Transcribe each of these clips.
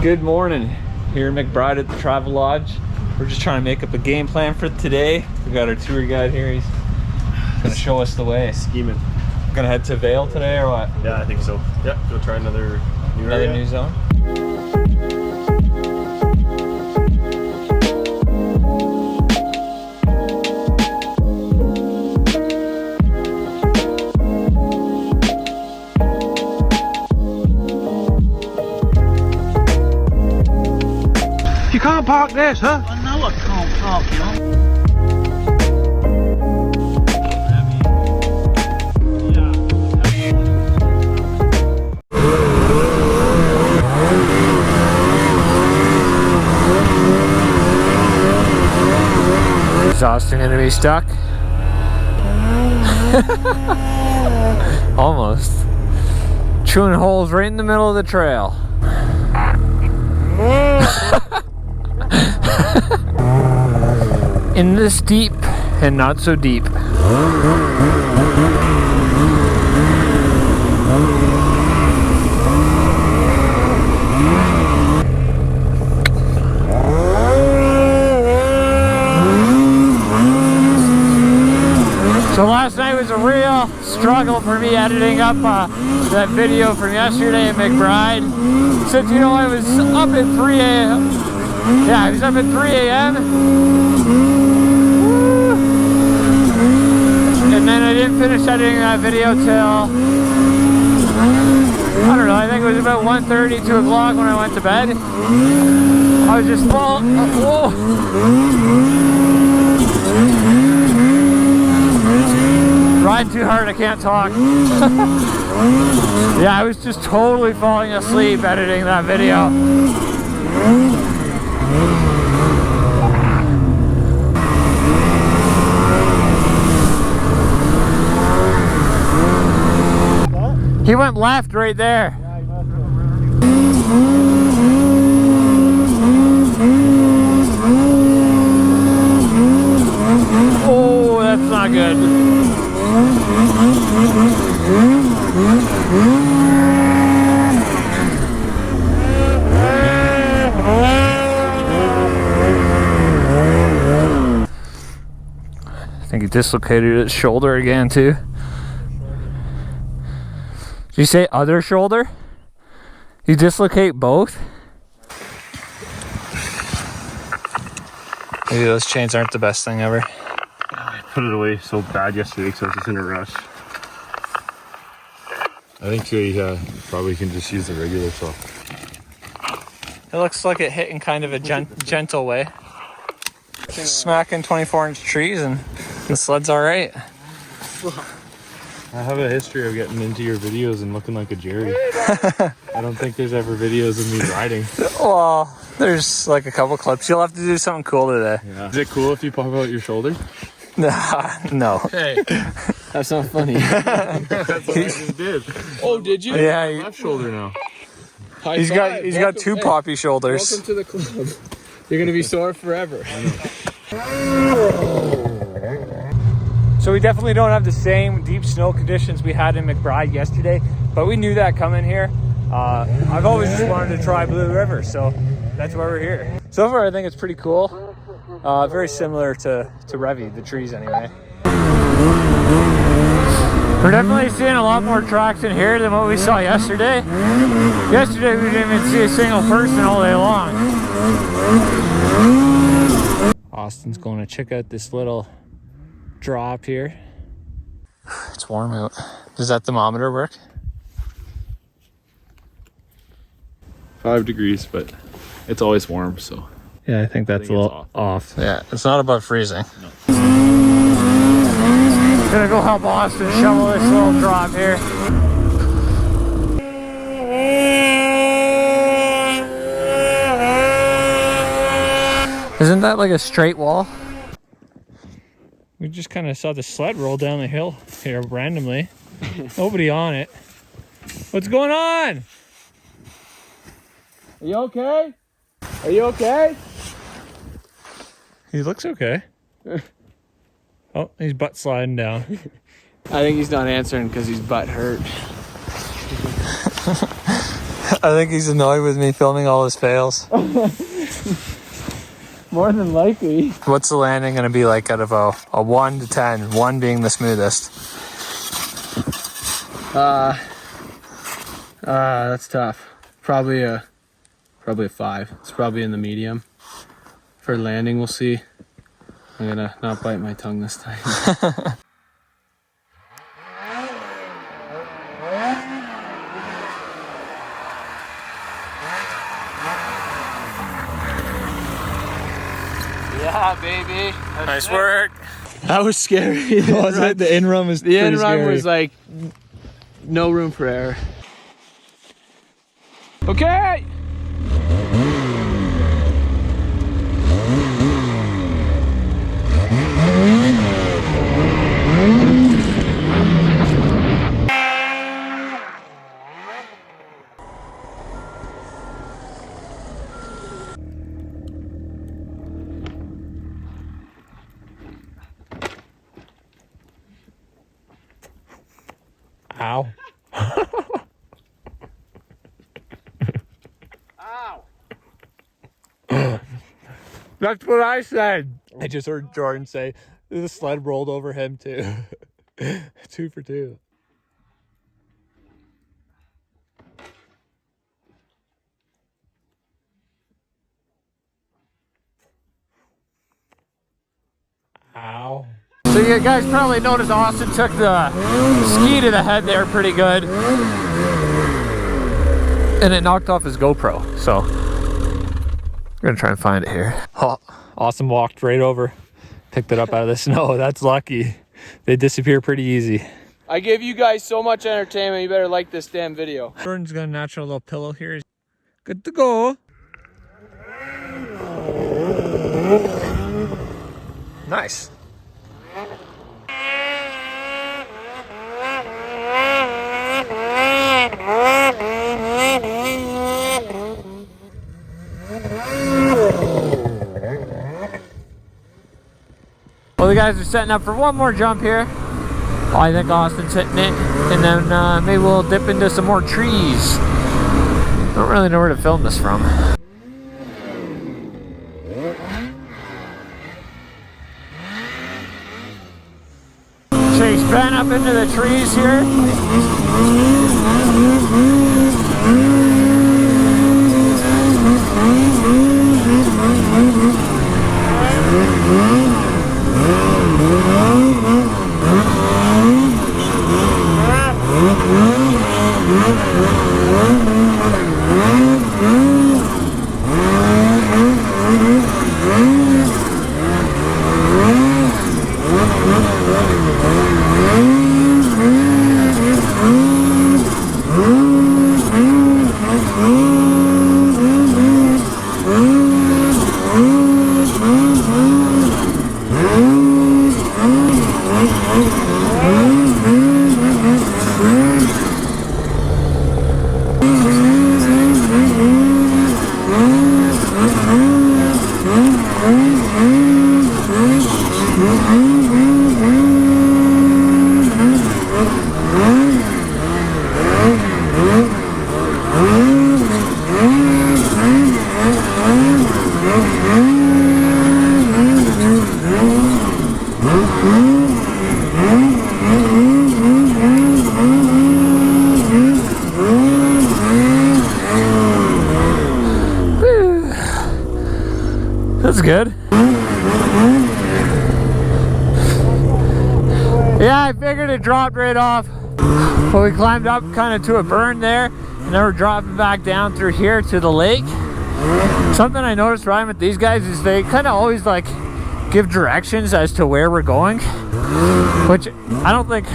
Good morning. Here in McBride at the Travel Lodge. We're just trying to make up a game plan for today. We got our tour guide here. He's gonna show us the way. Scheming. Gonna head to Vail today or what? Yeah, I think so. Yep, go try another new zone. You can't park this, huh? I know I can't park, you know. Exhausting gonna be stuck. Almost. Chewing holes right in the middle of the trail. In this deep and not so deep. So last night was a real struggle for me editing up that video from yesterday at McBride. Since, you know, I was up at 3 a.m. Yeah, I was up at 3 a.m. And then I didn't finish editing that video till, I don't know, I think it was about 1:30, 2 o'clock when I went to bed. I was just full. Whoa. Riding too hard, I can't talk. Yeah, I was just totally falling asleep editing that video. He went left right there. Oh, that's not good. I think he dislocated his shoulder again too. Did you say other shoulder? You dislocate both? Maybe those chains aren't the best thing ever. I put it away so bad yesterday because I was just in a rush. I think he probably can just use the regular saw. It looks like it hit in kind of a gentle way. Smacking 24-inch trees and the sled's alright. I have a history of getting into your videos and looking like a Jerry. I don't think there's ever videos of me riding. Well, there's like a couple clips. You'll have to do something cool today. Yeah. Is it cool if you pop out your shoulder? No. Hey, that's not funny. That's what I just did. Oh, did you? Yeah. Left shoulder now. He's got two poppy shoulders. Welcome to the club. You're gonna be sore forever. So we definitely don't have the same deep snow conditions we had in McBride yesterday, but we knew that coming here. I've always just wanted to try Blue River, so that's why we're here. So far, I think it's pretty cool. Very similar to Revy, the trees anyway. We're definitely seeing a lot more tracks in here than what we saw yesterday. Yesterday, we didn't even see a single person all day long. Austin's going to check out this little drop here. It's warm out. Does that thermometer work? 5 degrees, but it's always warm, so. Yeah, I think that's a little off. Yeah, it's not above freezing. No. Gonna go help Austin shovel this little drop here. Isn't that like a straight wall? We just kind of saw the sled roll down the hill here randomly. Nobody on it. What's going on? Are you okay? Are you okay? He looks okay. Oh, he's butt sliding down. I think he's not answering because his butt hurt. I think he's annoyed with me filming all his fails. More than likely. What's the landing going to be like out of a 1 to 10? 1 being the smoothest. That's tough. Probably a 5. It's probably in the medium. For landing, we'll see. I'm gonna not bite my tongue this time. Yeah, baby. Nice work. That was scary. Was it? The in run was The in run was like no room for error. Okay. Ow. Ow. That's what I said. I just heard Jordan say the sled rolled over him too. 2 for 2. Ow. So you guys probably noticed Austin took the ski to the head there pretty good. And it knocked off his GoPro, so I'm gonna try and find it here. Oh, Austin walked right over, picked it up out of the snow. That's lucky. They disappear pretty easy. I give you guys so much entertainment, you better like this damn video. Jordan's got a natural little pillow here. Good to go. Nice. Well, the guys are setting up for one more jump here. I think Austin's hitting it, and then maybe we'll dip into some more trees. Don't really know where to film this from. Chase Ben up into the trees here. That's good. Yeah, I figured it dropped right off. But we climbed up kind of to a burn there, and then we're dropping back down through here to the lake. Something I noticed riding with these guys is they kind of always like give directions as to where we're going, which I don't think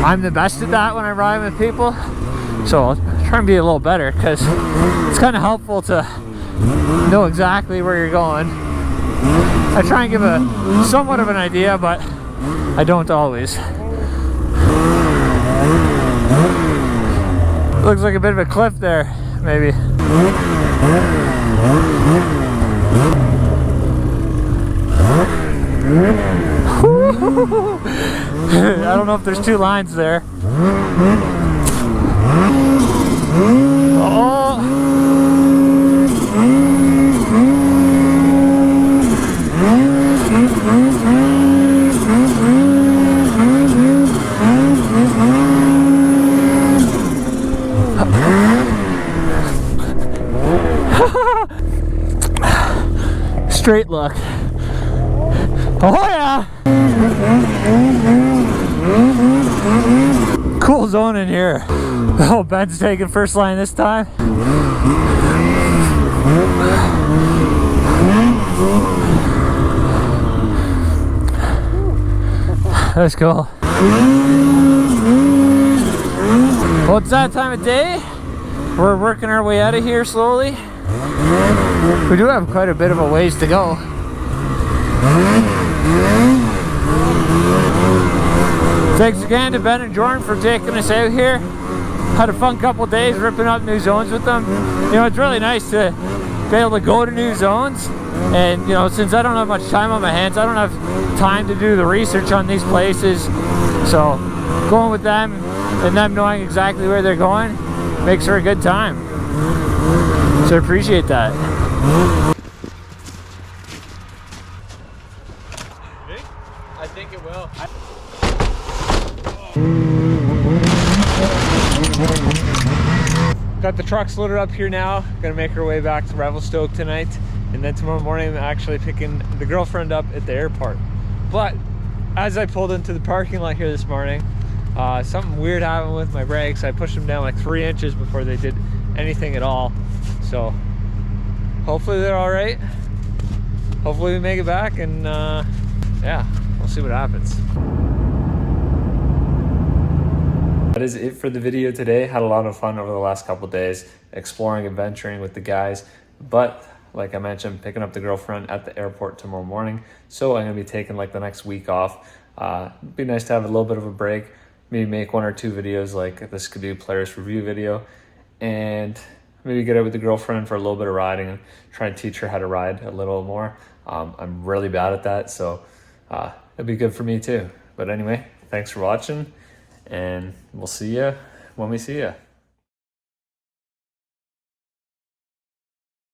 I'm the best at that when I'm riding with people. So I'll try and be a little better, because it's kind of helpful to know exactly where you're going. I try and give a somewhat of an idea, but I don't always. Looks like a bit of a cliff there, maybe. I don't know if there's two lines there. Straight luck. Oh yeah! Cool zone in here. Oh, Ben's taking first line this time. That's cool. Well, it's that time of day. We're working our way out of here slowly. We do have quite a bit of a ways to go. Thanks again to Ben and Jordan for taking us out here. Had a fun couple days ripping up new zones with them. You know, it's really nice to be able to go to new zones. And, you know, since I don't have much time on my hands, I don't have time to do the research on these places. So going with them and them knowing exactly where they're going makes for a good time. So I appreciate that. I think it will. Got the trucks loaded up here now. Gonna make our way back to Revelstoke tonight. And then tomorrow morning I'm actually picking the girlfriend up at the airport. But as I pulled into the parking lot here this morning, something weird happened with my brakes. I pushed them down like 3 inches before they did anything at all. So hopefully they're all right. Hopefully we make it back, and yeah, we'll see what happens. That is it for the video today. Had a lot of fun over the last couple days exploring, adventuring with the guys. But like I mentioned, picking up the girlfriend at the airport tomorrow morning. So I'm gonna be taking like the next week off. It'd be nice to have a little bit of a break. Maybe make 1 or 2 videos, like this could be a Polaris review video. And maybe get out with the girlfriend for a little bit of riding and try and teach her how to ride a little more. I'm really bad at that, so it'd be good for me too. But anyway, thanks for watching, and we'll see you when we see you.